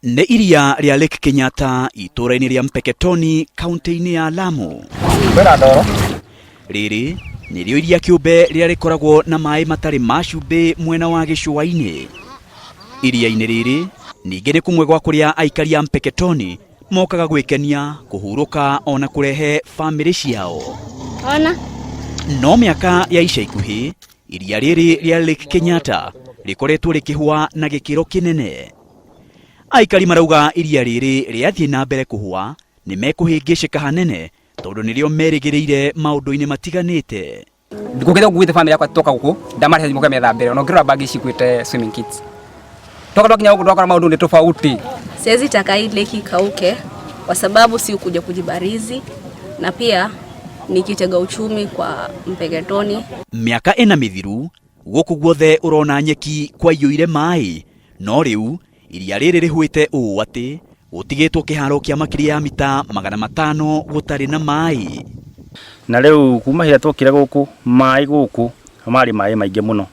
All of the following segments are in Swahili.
Nĩ iria rĩa Lake Kenyatta itũra-inĩ rĩa Mpeketoni kaunti-inĩ ya Lamu. Rĩrĩ nĩrĩo iria kĩũmbe rĩrĩa rĩkoragwo na maĩ matarĩ ma cumbĩ mwena wa gĩcũa-inĩ. Iria-inĩ rĩrĩ ningĩ nĩ kumwe gwa kũrĩa aikari a Mpeketoni mokaga gwĩkenia, kũhurũka ona kũrehe bamĩrĩ ciao. No mĩaka ya ica ikuhĩ iria rĩrĩ rĩa Lake Kenyatta rĩkoretwo rĩkĩhũa na gĩkĩro kĩnene. Aikari marauga iria rĩrĩ rĩathiĩ na mbere kũhũa nĩ mekũhĩngĩcĩka hanene tondũ nĩrĩo merĩgĩrĩire maũndũ-inĩ matiganĩte. Ndikũgĩte gũgwĩte family yakwa toka gũkũ ndamarĩha thimo kemeza mbere no ngĩrora bagi cikwĩte swimming kits. Toka twakinya gũkũ twakora maũndũ nĩ tofauti. Siwezi taka hii lake ikauke kwa sababu si kuja kujibarizi na pia ni kitega uchumi kwa Mpeketoni. Mĩaka ĩna mĩthiru gũkũ guothe ũrona nyeki kwa iyũire maĩ, no rĩu iria rĩrĩ rĩhũĩte ũũ atĩ gũtigĩtwo kĩharo kĩa makĩria ya mita 500 gũtarĩ na maĩ. Na rĩu kuma hĩrĩa twokire gũkũ maĩ gũkũ marĩ maĩ maingĩ mũno.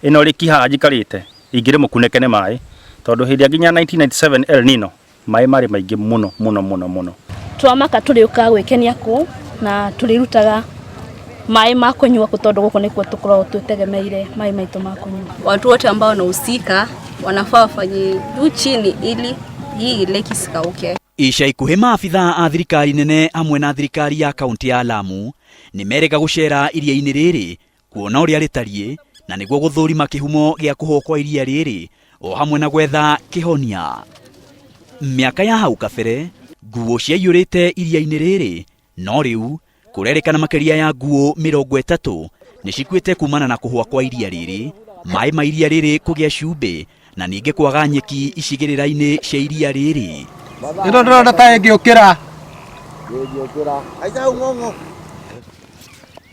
Ĩno rĩ kihaha njikarĩte ingĩrĩ mũkunĩke nĩ maĩ tondũ hĩndĩ nginya 1997 El Nino maĩ marĩ maingĩ mũno. Twamaka tũrĩũka gwĩkenia kũ na tũrĩrutaga maĩ ma kũnyua tondũ gũkũ nĩkuo tũkoragwo twĩtegemeire maĩ maitũ ma kũnyua. Watu wote ambao wanahusika wanafaa wafanye juu chini ili hii lake isikauke. Ica ikuhĩ maabitha a thirikari nene hamwe na thirikari ya kaunti ya Lamu nĩ merĩga gũcera iria-inĩ rĩrĩ kuona ũrĩa rĩtariĩ na nĩguo gũthũrima kĩhumo gĩa kũhũa kwa iria rĩrĩ o hamwe na gwetha kĩhonia. Mĩaka ya hau kabere nguo ciaiyũrĩte iria-inĩ rĩrĩ, no rĩu kũrerĩkana makĩria ya nguo 30 nĩ cikuĩte kumana na kũhũa kwa iria rĩrĩ, maĩ ma iria rĩrĩ kũgĩa cumbĩ na ningĩ kwaga nyeki icigĩrĩra-inĩ cia iria rĩrĩ. Ndĩrona ta ĩngĩũkĩra.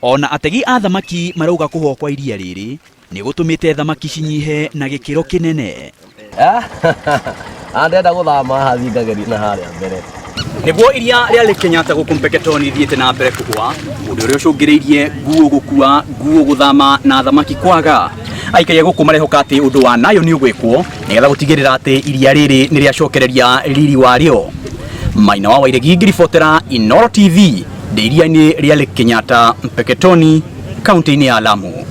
Ona ategi a thamaki marauga kũhũa kwa iria rĩrĩ nĩ gũtũmĩte thamaki cinyihe na gĩkĩro kĩnene. Ndenda gũthama hathingagĩri na harĩa mbere. Nĩguo iria rĩa Lake Kenyatta gũkũ Mpeketoni thiĩte na mbere kũhũa, ũndũ ũrĩa ũcũngĩrĩirie nguo gũkua, nguo gũthama na thamaki kwaga. Aikari gũkũ marehoka atĩ ũndũ wa nayo nĩ ũgwĩkwo nĩgetha gũtigĩrĩra atĩ iria rĩrĩ nĩ rĩacokereria riri warĩo. Maina wa Wairegi ngĩribotera Inooro TV, iria-inĩ rĩa Lake Kenyatta Mpeketoni, kaunti-inĩ ya Lamu.